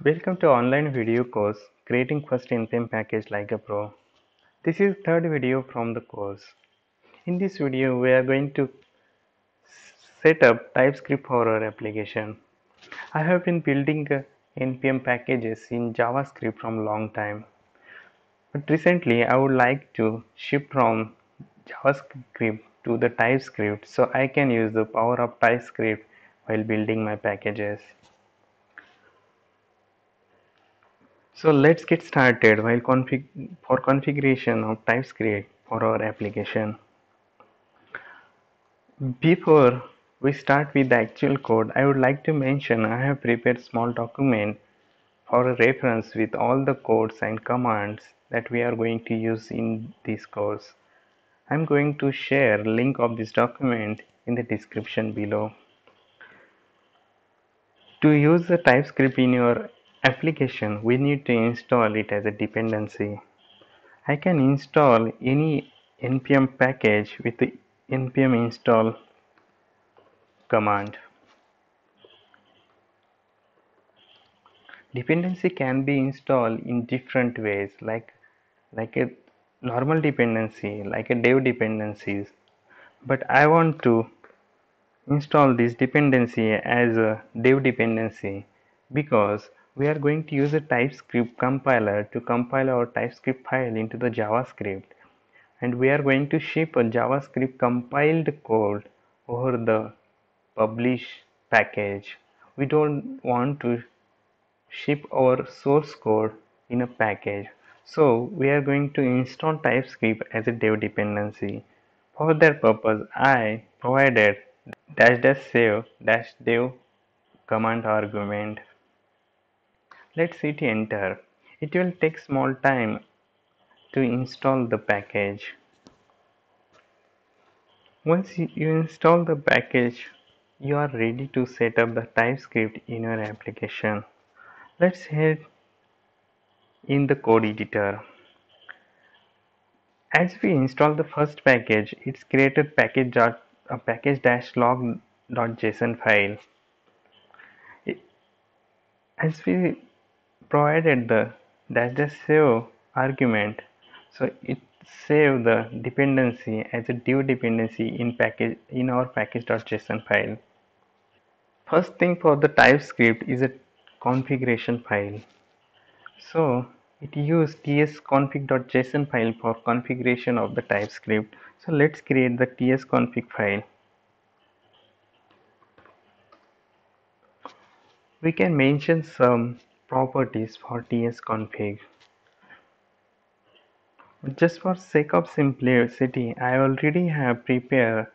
Welcome to online video course Creating First NPM Package like a Pro. This is third video from the course. In this video we are going to set up TypeScript for our application. I have been building NPM packages in JavaScript from long time. But recently I would like to shift from JavaScript to the TypeScript so I can use the power of TypeScript while building my packages. So let's get started while for configuration of TypeScript for our application. Before we start with the actual code, I would like to mention I have prepared small document for a reference with all the codes and commands that we are going to use in this course. I'm going to share link of this document in the description below. To use the TypeScript in your application, we need to install it as a dependency. I can install any npm package with the npm install command. Dependency can be installed in different ways, like a normal dependency, like a dev dependencies. But I want to install this dependency as a dev dependency because we are going to use a TypeScript compiler to compile our TypeScript file into the JavaScript, and we are going to ship a JavaScript compiled code over the publish package. We don't want to ship our source code in a package. So we are going to install TypeScript as a dev dependency. For that purpose, I provided dash dash save dash dev command argument. Let's hit enter. It will take small time to install the package. Once you install the package, you are ready to set up the TypeScript in your application. Let's head in the code editor. As we install the first package, it's created package-log.json file. As we provided the dash dash save argument, so it saved the dependency as a div dependency in our package.json file. First thing for the TypeScript is a configuration file. So it uses tsconfig.json file for configuration of the TypeScript. So let's create the tsconfig file. We can mention some properties for tsconfig. Just for sake of simplicity, I already have prepared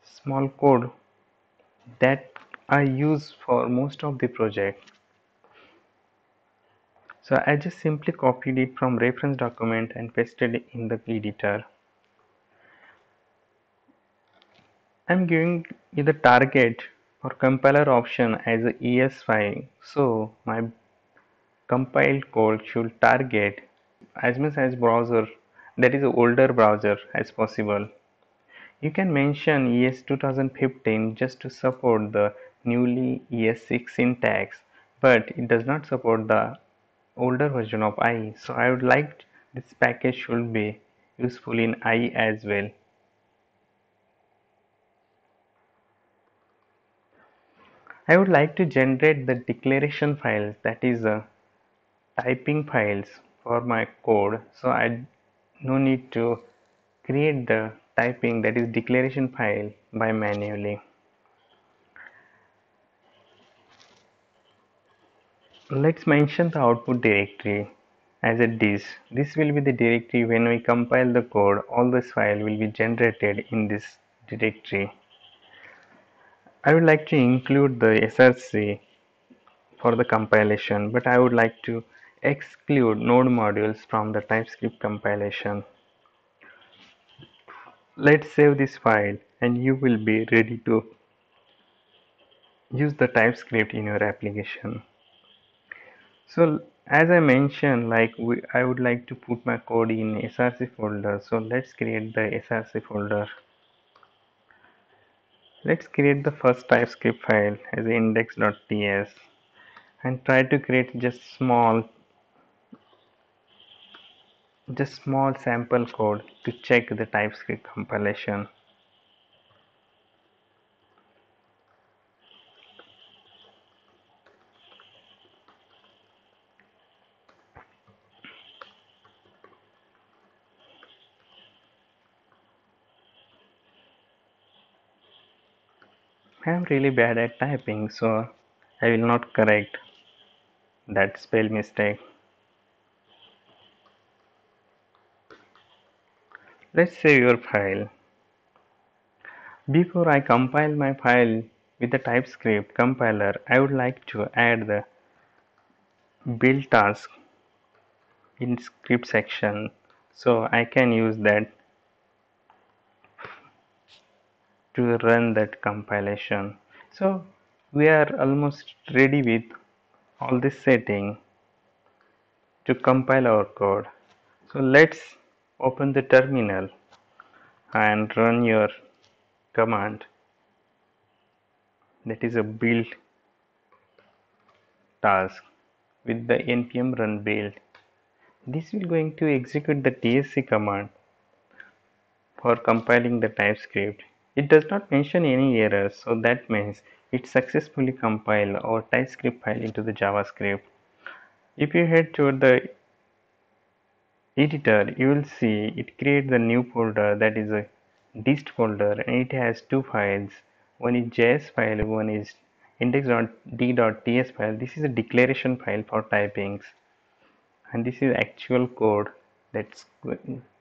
small code that I use for most of the project. So I just simply copied it from reference document and pasted it in the editor. I'm giving you the target for compiler option as a ES file, so my compiled code should target as much as browser, that is older browser, as possible. You can mention ES 2015 just to support the newly ES6 syntax, but it does not support the older version of IE, so I would like this package should be useful in IE as well. I would like to generate the declaration files, that is typing files for my code, so I no need to create the typing, that is declaration file, by manually. Let's mention the output directory as a this. This will be the directory when we compile the code, all this file will be generated in this directory. I would like to include the src for the compilation, but I would like to exclude node modules from the TypeScript compilation. Let's save this file and you will be ready to use the TypeScript in your application. So as I mentioned, I would like to put my code in src folder. So let's create the src folder. Let's create the first TypeScript file as index.ts. and try to create just small sample code to check the TypeScript compilation. I am really bad at typing, so I will not correct that spell mistake. Let's save your file. Before I compile my file with the TypeScript compiler, I would like to add the build task in script section, so I can use that to run that compilation. So we are almost ready with all this setting to compile our code. So let's open the terminal and run your command, that is a build task with the npm run build. This will going to execute the tsc command for compiling the TypeScript. It does not mention any errors, so that means it successfully compiled our TypeScript file into the JavaScript. If you head to the editor, you will see it creates the new folder, that is a dist folder, and it has two files. One is JS file, one is index.d.ts file. This is a declaration file for typings, and this is actual code that's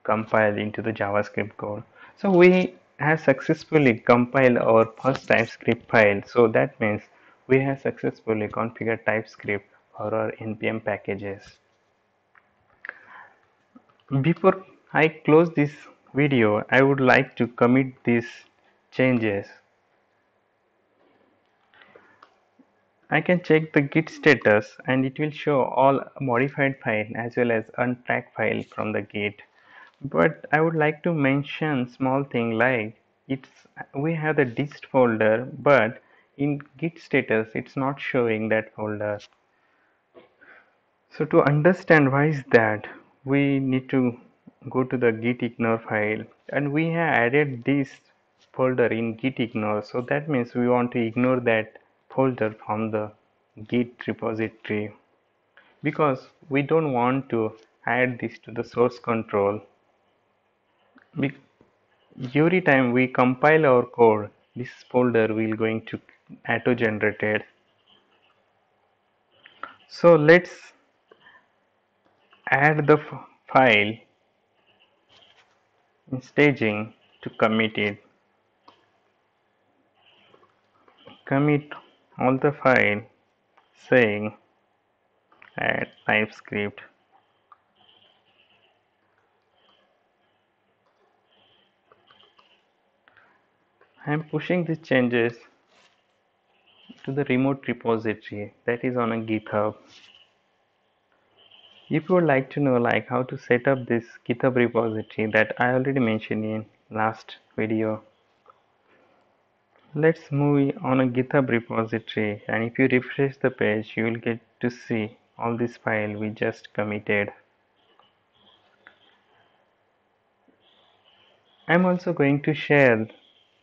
compiled into the JavaScript code. So we have successfully compiled our first TypeScript file. So that means we have successfully configured TypeScript for our npm packages. Before I close this video, I would like to commit these changes. I can check the git status and it will show all modified file as well as untracked file from the git. But I would like to mention small thing like we have the dist folder, but in git status it's not showing that folder. So to understand why is that, we need to go to the git ignore file, and we have added this folder in git ignore. So that means we want to ignore that folder from the git repository, because we don't want to add this to the source control. Every time we compile our code, this folder will going to auto generated. So let's add the file in staging to commit it. Commit all the file saying add TypeScript. I am pushing these changes to the remote repository that is on a GitHub. If you would like to know like how to set up this GitHub repository that I already mentioned in last video, let's move on a GitHub repository, and if you refresh the page you will get to see all this file we just committed. I'm also going to share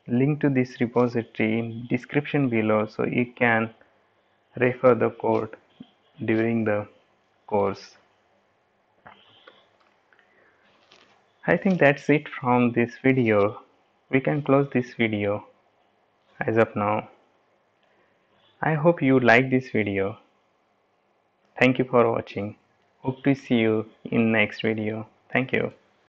link to this repository in description below, so you can refer the code during the course. I think that's it from this video. We can close this video as of now. I hope you like this video. Thank you for watching. Hope to see you in next video. Thank you.